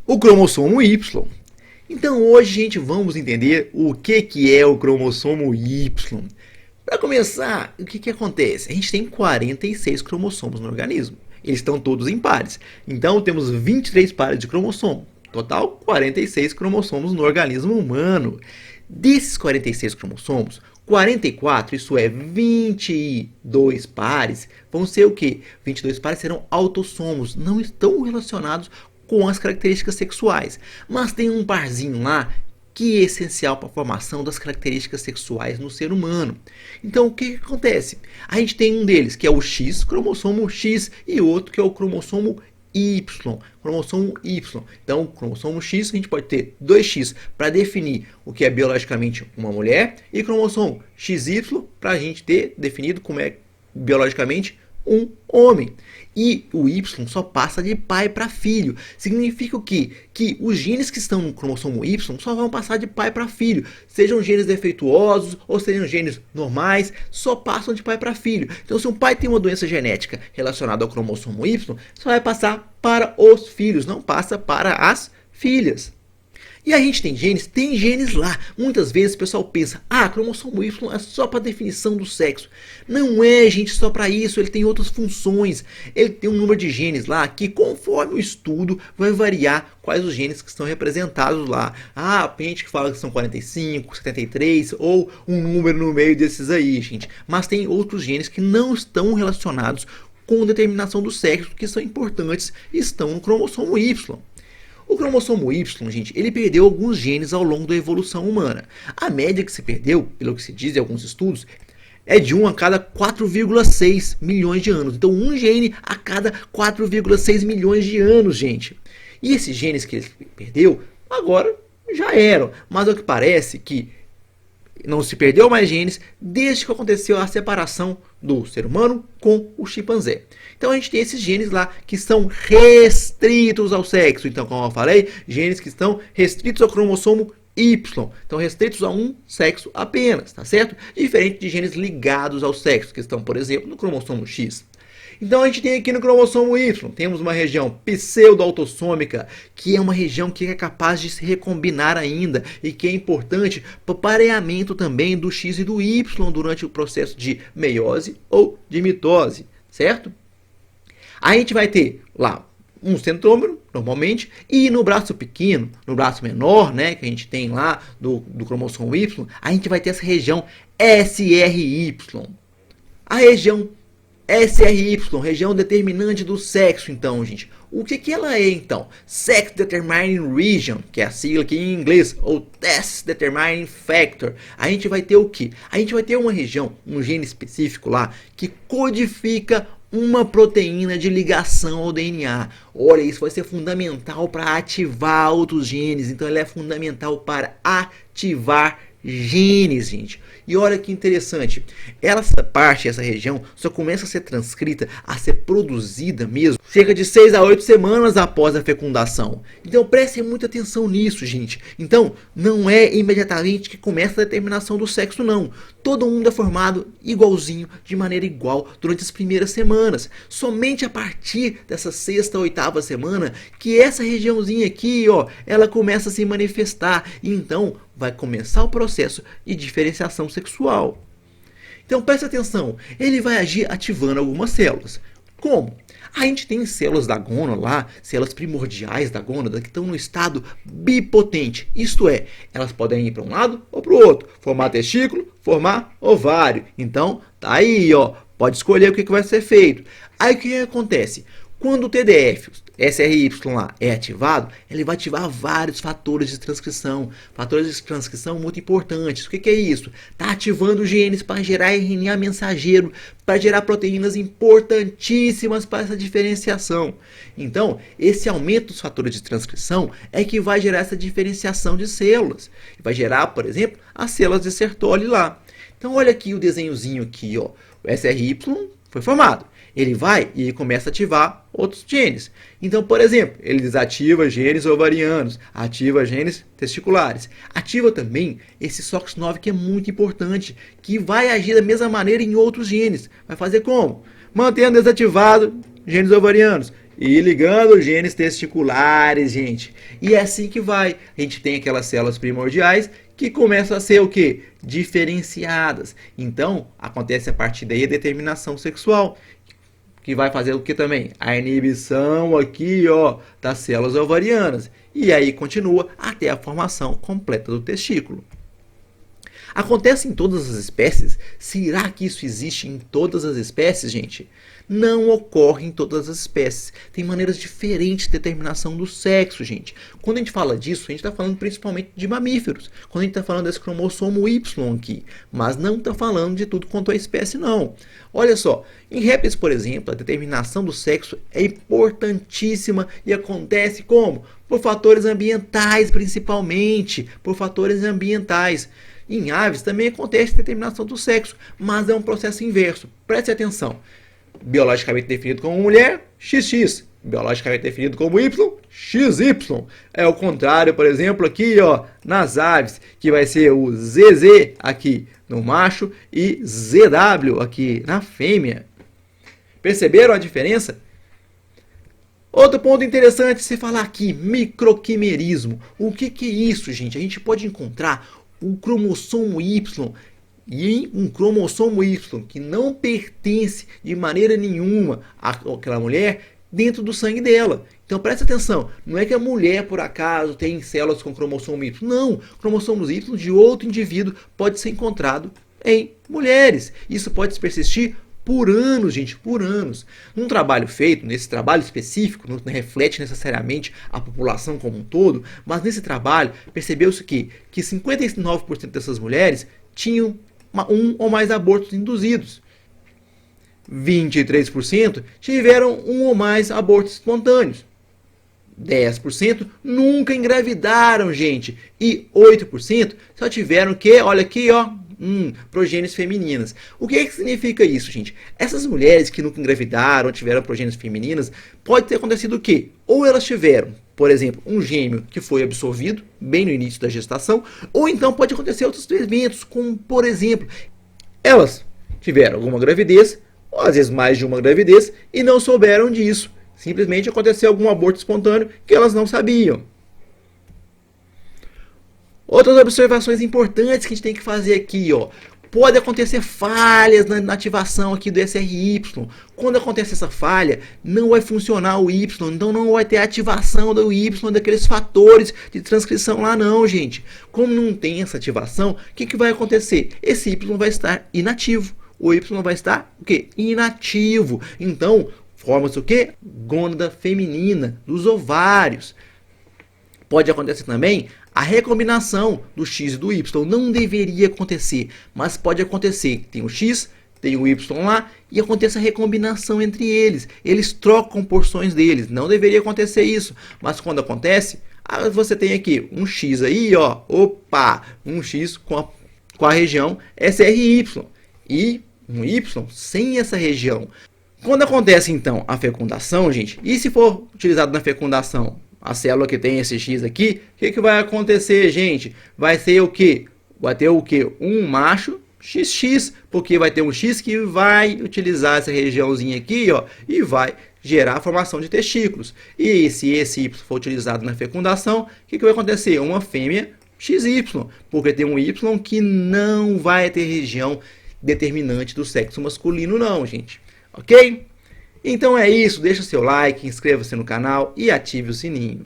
o cromossomo Y. Então hoje, gente, vamos entender o que é o cromossomo Y. Para começar, o que acontece? A gente tem 46 cromossomos no organismo. Eles estão todos em pares. Então temos 23 pares de cromossomo. Total, 46 cromossomos no organismo humano. Desses 46 cromossomos, 44, isso é 22 pares, vão ser o quê? 22 pares serão autossomos, não estão relacionados com as características sexuais. Mas tem um parzinho lá que é essencial para a formação das características sexuais no ser humano. Então o que acontece? A gente tem um deles que é o X, cromossomo X, e outro que é o cromossomo Y, cromossomo Y. Então, cromossomo X, a gente pode ter 2X para definir o que é biologicamente uma mulher e cromossomo XY para a gente ter definido como é biologicamente um homem. E o Y só passa de pai para filho. Significa o quê? Que os genes que estão no cromossomo Y só vão passar de pai para filho. Sejam genes defeituosos ou sejam genes normais, só passam de pai para filho. Então, se um pai tem uma doença genética relacionada ao cromossomo Y, só vai passar para os filhos, não passa para as filhas. E a gente tem genes lá. Muitas vezes o pessoal pensa, cromossomo Y é só para definição do sexo. Não é, gente, só para isso, ele tem outras funções. Ele tem um número de genes lá que, conforme o estudo, vai variar quais os genes que estão representados lá. Tem gente que fala que são 45, 73 ou um número no meio desses aí, gente. Mas tem outros genes que não estão relacionados com determinação do sexo, que são importantes e estão no cromossomo Y. O cromossomo Y, gente, ele perdeu alguns genes ao longo da evolução humana. A média que se perdeu, pelo que se diz em alguns estudos, é de 1 a cada 4,6 milhões de anos. Então, um gene a cada 4,6 milhões de anos, gente. E esses genes que ele perdeu, agora já eram. Mas ao que parece que não se perdeu mais genes desde que aconteceu a separação do ser humano com o chimpanzé. Então a gente tem esses genes lá que são restritos ao sexo. Então, como eu falei, genes que estão restritos ao cromossomo Y. Então, restritos a um sexo apenas, tá certo? Diferente de genes ligados ao sexo, que estão, por exemplo, no cromossomo X. Então a gente tem aqui no cromossomo Y, temos uma região pseudo-autossômica, que é uma região que é capaz de se recombinar ainda e que é importante para o pareamento também do X e do Y durante o processo de meiose ou de mitose, certo? A gente vai ter lá um centrômero, normalmente, e no braço pequeno, no braço menor, né, que a gente tem lá do cromossomo Y, a gente vai ter essa região SRY. A região SRY, região determinante do sexo, então, gente. O que ela é, então? Sex Determining Region, que é a sigla aqui em inglês, ou Sex Determining Factor. A gente vai ter o quê? A gente vai ter uma região, um gene específico lá, que codifica uma proteína de ligação ao DNA. Olha, isso vai ser fundamental para ativar outros genes. Então, ela é fundamental para ativar genes, gente. E olha que interessante, essa parte, essa região, só começa a ser transcrita, a ser produzida mesmo, cerca de 6 a 8 semanas após a fecundação. Então prestem muita atenção nisso, gente. Então, não é imediatamente que começa a determinação do sexo, não. Todo mundo é formado igualzinho, de maneira igual, durante as primeiras semanas. Somente a partir dessa 6ª ou 8ª semana, que essa regiãozinha aqui, ela começa a se manifestar. E então, vai começar o processo de diferenciação sexual. Então preste atenção, ele vai agir ativando algumas células. Como? A gente tem células da gônada lá, células primordiais da gônada que estão no estado bipotente. Isto é, elas podem ir para um lado ou para o outro, formar testículo, formar ovário. Então, tá aí, pode escolher o que vai ser feito. Aí o que acontece? Quando o TDF, SRY lá, é ativado, ele vai ativar vários fatores de transcrição. Fatores de transcrição muito importantes. O que é isso? Está ativando genes para gerar RNA mensageiro, para gerar proteínas importantíssimas para essa diferenciação. Então, esse aumento dos fatores de transcrição é que vai gerar essa diferenciação de células. Vai gerar, por exemplo, as células de Sertoli lá. Então, olha aqui o desenhozinho aqui, O SRY foi formado. Ele vai e começa a ativar outros genes. Então, por exemplo, ele desativa genes ovarianos, ativa genes testiculares. Ativa também esse SOX9, que é muito importante, que vai agir da mesma maneira em outros genes. Vai fazer como? Mantendo desativado genes ovarianos e ligando os genes testiculares, gente. E é assim que vai. A gente tem aquelas células primordiais que começam a ser o quê? Diferenciadas. Então, acontece a partir daí a determinação sexual, que vai fazer o que também? A inibição aqui, ó, das células ovarianas. E aí continua até a formação completa do testículo. Acontece em todas as espécies? Será que isso existe em todas as espécies, gente? Não ocorre em todas as espécies. Tem maneiras diferentes de determinação do sexo, gente. Quando a gente fala disso, a gente está falando principalmente de mamíferos. Quando a gente está falando desse cromossomo Y aqui. Mas não está falando de tudo quanto é espécie, não. Olha só, em répteis, por exemplo, a determinação do sexo é importantíssima e acontece como? Por fatores ambientais, principalmente. Por fatores ambientais. Em aves também acontece a determinação do sexo, mas é um processo inverso. Preste atenção. Biologicamente definido como mulher, XX. Biologicamente definido como Y, XY. É o contrário, por exemplo, aqui ó, nas aves, que vai ser o ZZ aqui no macho e ZW aqui na fêmea. Perceberam a diferença? Outro ponto interessante se falar aqui, microquimerismo. O que é isso, gente? A gente pode encontrar o cromossomo Y e um cromossomo Y que não pertence de maneira nenhuma àquela mulher dentro do sangue dela. Então presta atenção, não é que a mulher por acaso tem células com cromossomo Y. Não, cromossomos Y de outro indivíduo pode ser encontrado em mulheres. Isso pode persistir por anos, gente, por anos. Num trabalho feito, nesse trabalho específico, não reflete necessariamente a população como um todo, mas nesse trabalho percebeu-se que 59% dessas mulheres tinham um ou mais abortos induzidos. 23% tiveram um ou mais abortos espontâneos. 10% nunca engravidaram, gente. E 8% só tiveram que, olha aqui, ó, progênies femininas. O que significa isso, gente? Essas mulheres que nunca engravidaram, tiveram progênies femininas, pode ter acontecido o quê? Ou elas tiveram, por exemplo, um gêmeo que foi absorvido bem no início da gestação, ou então pode acontecer outros eventos, como, por exemplo, elas tiveram alguma gravidez, ou às vezes mais de uma gravidez, e não souberam disso. Simplesmente aconteceu algum aborto espontâneo que elas não sabiam. Outras observações importantes que a gente tem que fazer aqui, ó. Pode acontecer falhas na ativação aqui do SRY. Quando acontece essa falha, não vai funcionar o Y, então não vai ter ativação do Y, daqueles fatores de transcrição lá não, gente. Como não tem essa ativação, o que vai acontecer? Esse Y vai estar inativo. O Y vai estar o quê? Inativo. Então, forma-se o quê? Gônada feminina dos ovários. Pode acontecer também a recombinação do X e do Y. Não deveria acontecer, mas pode acontecer. Tem o X, tem o Y lá e acontece a recombinação entre eles. Eles trocam porções deles. Não deveria acontecer isso, mas quando acontece, você tem aqui um X aí, ó. Opa! Um X com a região SRY e um Y sem essa região. Quando acontece então a fecundação, gente, e se for utilizado na fecundação a célula que tem esse X aqui, o que vai acontecer, gente? Vai ser o quê? Vai ter o quê? Um macho XX, porque vai ter um X que vai utilizar essa regiãozinha aqui, ó, e vai gerar a formação de testículos. E se esse Y for utilizado na fecundação, o que vai acontecer? Uma fêmea XY, porque tem um Y que não vai ter região determinante do sexo masculino não, gente. Ok? Então é isso, deixa o seu like, inscreva-se no canal e ative o sininho.